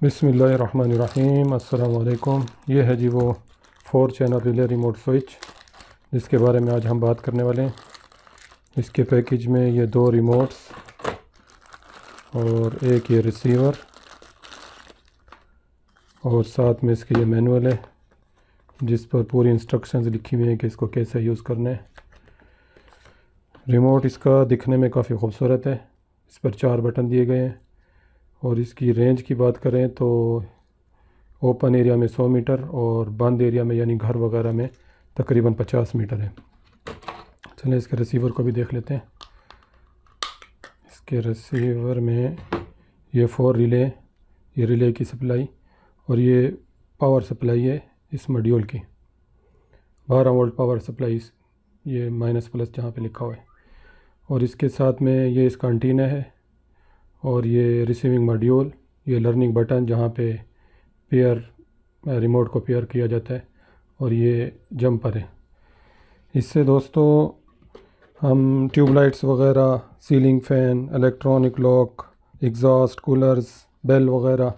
बिस्मिल्लाहिर्रहमानिर्रहीम। अस्सलाम वालेकुम। ये है जी वो 4 चैनल रिले रिमोट स्विच जिसके बारे में आज हम बात करने वाले हैं। इसके पैकेज में ये 2 रिमोट्स और एक ये रिसीवर और साथ में इसके ये मैनुअल है जिस पर पूरी इंस्ट्रक्शंस लिखी हुई हैं कि इसको कैसे यूज़ करना है। रिमोट इसका दिखने में काफ़ी खूबसूरत है। इस पर 4 बटन दिए गए हैं और इसकी रेंज की बात करें तो ओपन एरिया में 100 मीटर और बंद एरिया में यानी घर वगैरह में तकरीबन 50 मीटर है। चलें इसके रिसीवर को भी देख लेते हैं। इसके रिसीवर में ये 4 रिले, ये रिले की सप्लाई और ये पावर सप्लाई है इस मॉड्यूल की। 12 वोल्ट पावर सप्लाई, ये माइनस प्लस जहाँ पे लिखा हुआ है। और इसके साथ में ये इसका एंटीना है और ये रिसीविंग मॉड्यूल, ये लर्निंग बटन जहाँ पे पेयर रिमोट को पेयर किया जाता है और ये जंपर है। इससे दोस्तों हम ट्यूबलाइट्स वगैरह, ceiling fan, electronic lock, exhaust, coolers, bell वगैरह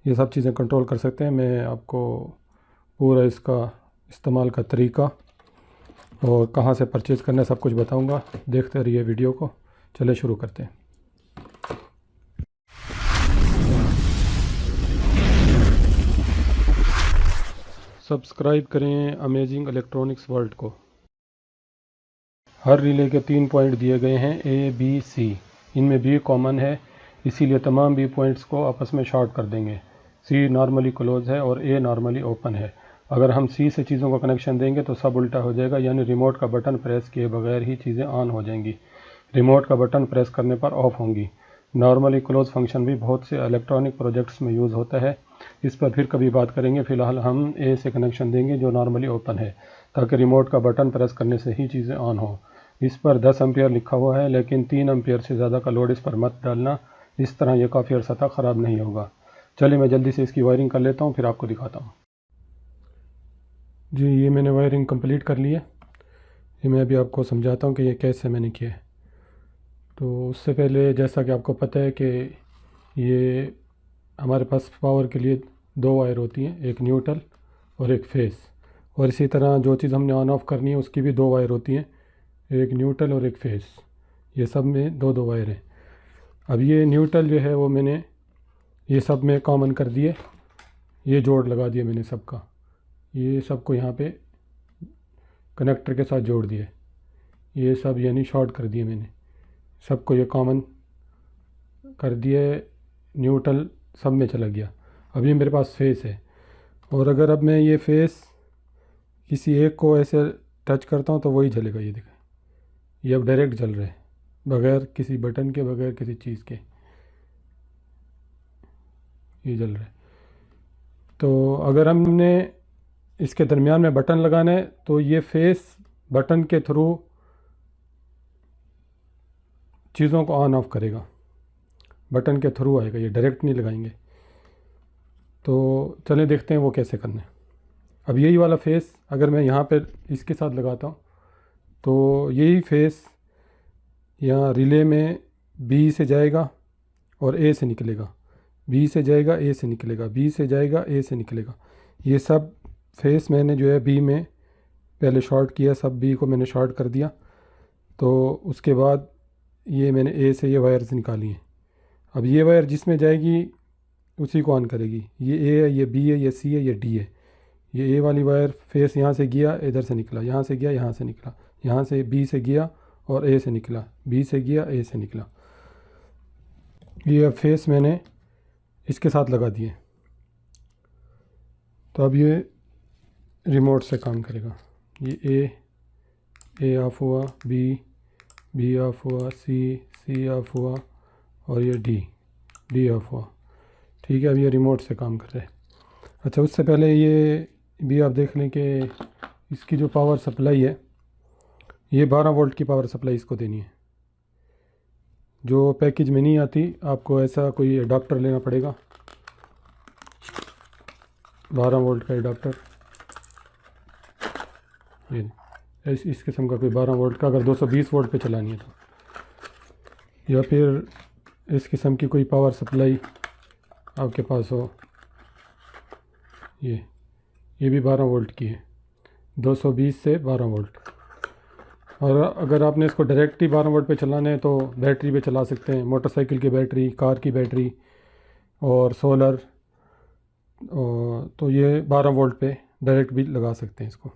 ये सब चीज़ें कंट्रोल कर सकते हैं। मैं आपको पूरा इसका इस्तेमाल का तरीका और कहाँ से परचेज़ करना है सब कुछ बताऊंगा। देखते रहिए वीडियो को। चले शुरू करते हैं। सब्सक्राइब करें अमेजिंग इलेक्ट्रॉनिक्स वर्ल्ड को। हर रिले के 3 पॉइंट दिए गए हैं, ए बी सी। इनमें बी कॉमन है, इसीलिए तमाम बी पॉइंट्स को आपस में शॉर्ट कर देंगे। सी नॉर्मली क्लोज है और ए नॉर्मली ओपन है। अगर हम सी से चीज़ों का कनेक्शन देंगे तो सब उल्टा हो जाएगा, यानी रिमोट का बटन प्रेस किए बगैर ही चीज़ें ऑन हो जाएंगी। रिमोट का बटन प्रेस करने पर ऑफ होंगी। नॉर्मली क्लोज फंक्शन भी बहुत से इलेक्ट्रॉनिक प्रोजेक्ट्स में यूज़ होता है, इस पर फिर कभी बात करेंगे। फ़िलहाल हम ए से कनेक्शन देंगे जो नॉर्मली ओपन है, ताकि रिमोट का बटन प्रेस करने से ही चीज़ें ऑन हो। इस पर 10 एम्पियर लिखा हुआ है, लेकिन 3 एम्पियर से ज़्यादा का लोड इस पर मत डालना, इस तरह यह काफ़ी अर्सा तक ख़राब नहीं होगा। चलिए मैं जल्दी से इसकी वायरिंग कर लेता हूँ, फिर आपको दिखाता हूँ। जी ये मैंने वायरिंग कंप्लीट कर ली है। ये मैं अभी आपको समझाता हूँ कि ये कैसे मैंने किया है। तो उससे पहले जैसा कि आपको पता है कि ये हमारे पास पावर के लिए 2 वायर होती हैं, एक न्यूट्रल और एक फेस। और इसी तरह जो चीज़ हमने ऑन ऑफ़ करनी है उसकी भी 2 वायर होती हैं, एक न्यूट्रल और एक फेस। ये सब में 2-2 वायर हैं। अब ये न्यूट्रल जो है वो मैंने ये सब में कॉमन कर दिए, ये जोड़ लगा दिए मैंने सबका, ये सबको यहाँ पे कनेक्टर के साथ जोड़ दिए। ये सब यानी शॉर्ट कर दिए मैंने, सबको ये कॉमन कर दिए। न्यूट्रल सब में चला गया। अब ये मेरे पास फेस है और अगर अब मैं ये फेस किसी एक को ऐसे टच करता हूँ तो वही जलेगा। ये देखें, ये अब डायरेक्ट जल रहा है बगैर किसी बटन के, बगैर किसी चीज़ के, ये जल रहा है। तो अगर हमने इसके दरमियान में बटन लगाना है तो ये फेस बटन के थ्रू चीज़ों को ऑन ऑफ करेगा, बटन के थ्रू आएगा, ये डायरेक्ट नहीं लगाएंगे। तो चलें देखते हैं वो कैसे करना है। अब यही वाला फेस अगर मैं यहाँ पे इसके साथ लगाता हूँ तो यही फेस यहाँ रिले में बी से जाएगा और ए से निकलेगा, बी से जाएगा ए से निकलेगा, बी से जाएगा ए से निकलेगा। ये सब फेस मैंने जो है बी में पहले शॉर्ट किया, सब बी को मैंने शॉर्ट कर दिया। तो उसके बाद ये मैंने ए से ये वायर्स निकाली हैं। अब ये वायर जिसमें जाएगी उसी को ऑन करेगी। ये ए है, ये बी है, ये सी है, ये डी है। ये ए वाली वायर फेस यहाँ से गया, इधर से निकला, यहाँ से गया, यहाँ से निकला, यहाँ से बी से गया और ए से निकला, बी से गया, ए से निकला। ये अब फेस मैंने इसके साथ लगा दिए। तो अब ये रिमोट से काम करेगा। ये ए ऑफ हुआ, बी ऑफ हुआ, सी ऑफ हुआ और ये डी ऑफ हुआ। ठीक है, अब ये रिमोट से काम कर रहा है। अच्छा, उससे पहले ये भी आप देख लें कि इसकी जो पावर सप्लाई है, ये 12 वोल्ट की पावर सप्लाई इसको देनी है, जो पैकेज में नहीं आती। आपको ऐसा कोई अडाप्टर लेना पड़ेगा, 12 वोल्ट का अडाप्टर। ये इस किस्म का कोई 12 वोल्ट का, अगर 220 वोल्ट पे चलानी है तो, या फिर इस किस्म की कोई पावर सप्लाई आपके पास हो। ये भी 12 वोल्ट की है, 220 से 12 वोल्ट। और अगर आपने इसको डायरेक्ट ही 12 वोल्ट पे चलाना है तो बैटरी पे चला सकते हैं, मोटरसाइकिल की बैटरी, कार की बैटरी और सोलर। तो ये 12 वोल्ट पे डायरेक्ट भी लगा सकते हैं इसको।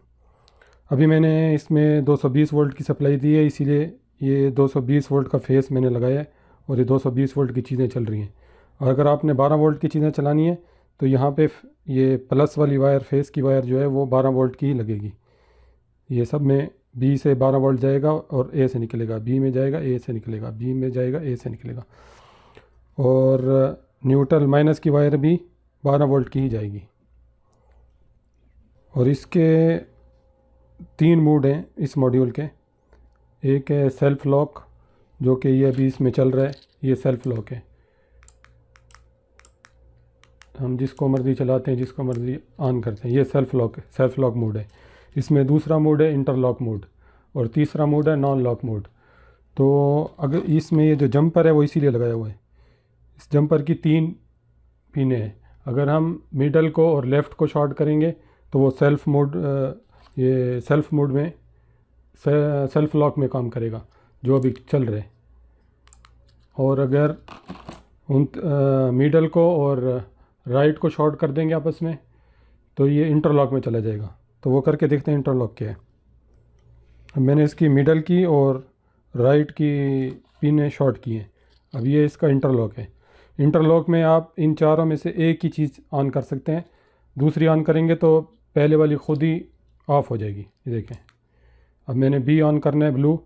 अभी मैंने इसमें 220 वोल्ट की सप्लाई दी है, इसीलिए ये 220 वोल्ट का फेस मैंने लगाया है और ये 220 वोल्ट की चीज़ें चल रही हैं। और अगर आपने 12 वोल्ट की चीज़ें चलानी है तो यहाँ पे ये प्लस वाली वायर, फेस की वायर जो है वो 12 वोल्ट की ही लगेगी। ये सब में बी से 12 वोल्ट जाएगा और ए से निकलेगा, बी में जाएगा, ए से निकलेगा, बी में जाएगा, ए से निकलेगा। और न्यूट्रल माइनस की वायर भी 12 वोल्ट की ही जाएगी। और इसके 3 मोड हैं इस मॉड्यूल के। एक है सेल्फ लॉक, जो कि ये अभी इसमें चल रहा है, ये सेल्फ लॉक है। हम जिसको मर्ज़ी चलाते हैं, जिसको मर्ज़ी ऑन करते हैं, ये सेल्फ लॉक मोड है। इसमें दूसरा मोड है इंटरलॉक मोड और तीसरा मोड है नॉन लॉक मोड। तो अगर इसमें ये जो जंपर है वो इसीलिए लगाया हुआ है। इस जंपर की 3 पिनें हैं। अगर हम मिडल को और लेफ़्ट को शॉर्ट करेंगे तो वो ये सेल्फ मोड में सेल्फ लॉक में काम करेगा, जो अभी चल रहे। और अगर उन मिडल को और राइट को शॉर्ट कर देंगे आपस में तो ये इंटरलॉक में चला जाएगा। तो वो करके देखते हैं इंटरलॉक क्या है। अब मैंने इसकी मिडल की और राइट की पिनें शॉर्ट की हैं। अब ये इसका इंटरलॉक है। इंटरलॉक में आप इन चारों में से एक ही चीज़ ऑन कर सकते हैं, दूसरी ऑन करेंगे तो पहले वाली खुद ही ऑफ़ हो जाएगी। ये देखें, अब मैंने बी ऑन करना है ब्लू,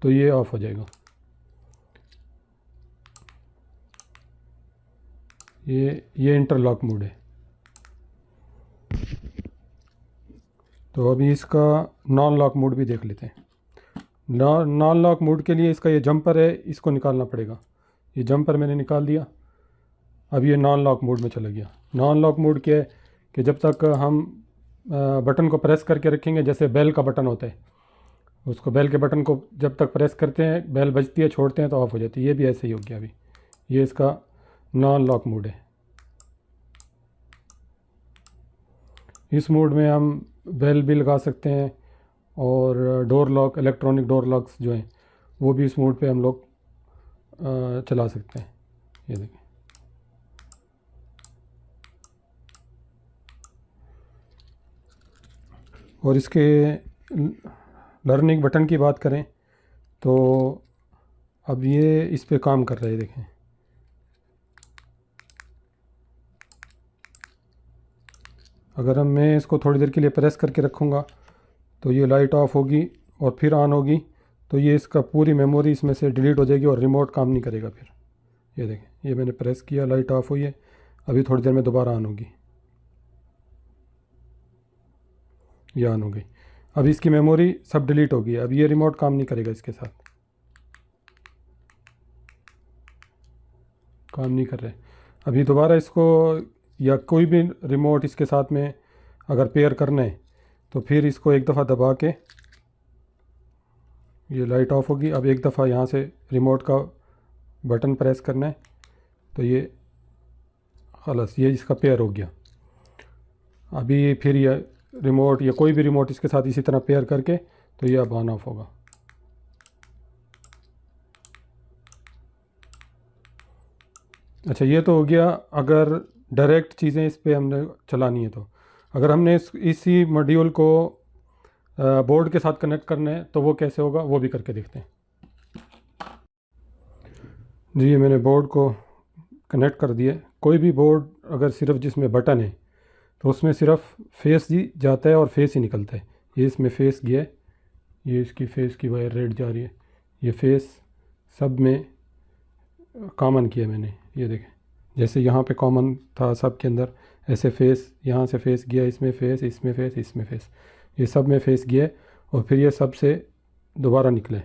तो ये ऑफ़ हो जाएगा। ये इंटरलॉक मोड है। तो अभी इसका नॉन लॉक मोड भी देख लेते हैं। नॉन लॉक मोड के लिए इसका ये जंपर है, इसको निकालना पड़ेगा। ये जंपर मैंने निकाल दिया। अब ये नॉन लॉक मोड में चला गया। नॉन लॉक मोड क्या है कि जब तक हम बटन को प्रेस करके रखेंगे, जैसे बेल का बटन होता है, उसको बेल के बटन को जब तक प्रेस करते हैं, बेल बजती है, छोड़ते हैं तो ऑफ़ हो जाती है। ये भी ऐसे ही हो गया। अभी ये इसका नॉन लॉक मोड है। इस मोड में हम बेल भी लगा सकते हैं और door lock, electronic door locks जो हैं वो भी इस मोड पे हम लोग चला सकते हैं। ये देखें, और इसके लर्निंग बटन की बात करें तो अब ये इस पे काम कर रहा है। देखें, अगर मैं इसको थोड़ी देर के लिए प्रेस करके रखूँगा तो ये लाइट ऑफ होगी और फिर ऑन होगी, तो ये इसका पूरी मेमोरी इसमें से डिलीट हो जाएगी और रिमोट काम नहीं करेगा फिर। ये देखें, ये मैंने प्रेस किया, लाइट ऑफ हुई है, अभी थोड़ी देर में दोबारा ऑन होगी, ये ऑन हो गई। अब इसकी मेमोरी सब डिलीट होगी। अब ये रिमोट काम नहीं करेगा, इसके साथ काम नहीं कर रहे। अभी दोबारा इसको या कोई भी रिमोट इसके साथ में अगर पेयर करना है तो फिर इसको एक दफ़ा दबा के ये लाइट ऑफ होगी। अब एक दफ़ा यहाँ से रिमोट का बटन प्रेस करना है तो ये खलास, ये इसका पेयर हो गया। अभी फिर ये रिमोट या कोई भी रिमोट इसके साथ इसी तरह पेयर करके तो ये अब ऑन ऑफ होगा। अच्छा, ये तो हो गया अगर डायरेक्ट चीज़ें इस पे हमने चलानी है। तो अगर हमने इसी मॉड्यूल को बोर्ड के साथ कनेक्ट करना है तो वो कैसे होगा, वो भी करके देखते हैं। जी, ये मैंने बोर्ड को कनेक्ट कर दिया। कोई भी बोर्ड अगर सिर्फ जिसमें बटन है तो उसमें सिर्फ फेस ही जाता है और फेस ही निकलता है। ये इसमें फेस गया है, ये इसकी फेस की वायर रेड जा रही है। ये फेस सब में कॉमन किया मैंने। ये देखें, जैसे यहाँ पे कॉमन था सब के अंदर, ऐसे फेस, यहाँ से फेस गया, इसमें फेस, इसमें फेस, इसमें फेस, ये सब में फेस गया और फिर ये सब से दोबारा निकले।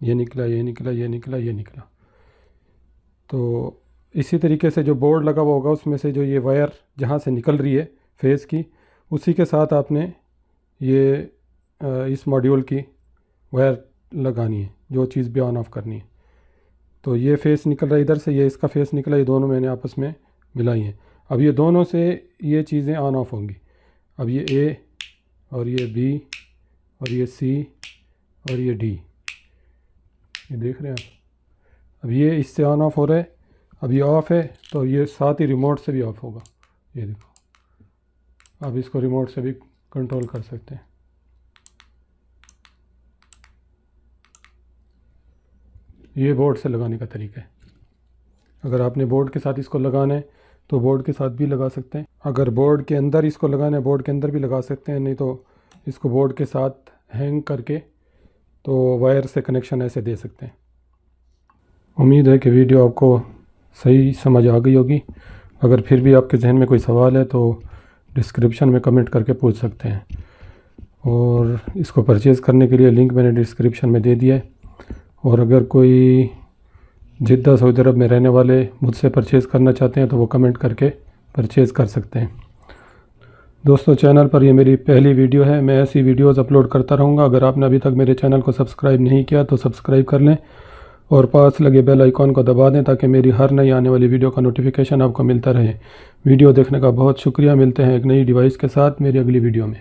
ये निकला, ये निकला, ये निकला, ये निकला। तो इसी तरीके से जो बोर्ड लगा हुआ होगा उसमें से जो ये वायर जहाँ से निकल रही है फेस की, उसी के साथ आपने ये इस मॉड्यूल की वायर लगानी है, जो चीज़ भी ऑन ऑफ करनी है। तो ये फेस निकल रहा है इधर से, ये इसका फेस निकला, ये दोनों मैंने आपस में मिलाई हैं। अब ये दोनों से ये चीज़ें ऑन ऑफ होंगी। अब ये ए और ये बी और ये सी और ये डी, ये देख रहे हैं आप। अब ये इससे ऑन ऑफ हो रहा है, अब ये ऑफ़ है तो ये साथ ही रिमोट से भी ऑफ होगा। ये देखो, अब इसको रिमोट से भी कंट्रोल कर सकते हैं। ये बोर्ड से लगाने का तरीका है। अगर आपने बोर्ड के साथ इसको लगाना है तो बोर्ड के साथ भी लगा सकते हैं। अगर बोर्ड के अंदर इसको लगाना है बोर्ड के अंदर भी लगा सकते हैं, नहीं तो इसको बोर्ड के साथ हैंग करके तो वायर से कनेक्शन ऐसे दे सकते हैं। उम्मीद है कि वीडियो आपको सही समझ आ गई होगी। अगर फिर भी आपके जहन में कोई सवाल है तो डिस्क्रिप्शन में कमेंट करके पूछ सकते हैं। और इसको परचेज़ करने के लिए लिंक मैंने डिस्क्रिप्शन में दे दिया है। और अगर कोई जिद्दा सऊदी अरब में रहने वाले मुझसे परचेज़ करना चाहते हैं तो वो कमेंट करके परचेज़ कर सकते हैं। दोस्तों, चैनल पर ये मेरी पहली वीडियो है। मैं ऐसी वीडियोस अपलोड करता रहूँगा। अगर आपने अभी तक मेरे चैनल को सब्सक्राइब नहीं किया तो सब्सक्राइब कर लें और पास लगे बेल आइकॉन को दबा दें ताकि मेरी हर नई आने वाली वीडियो का नोटिफिकेशन आपको मिलता रहे। वीडियो देखने का बहुत शुक्रिया। मिलते हैं एक नई डिवाइस के साथ मेरी अगली वीडियो में।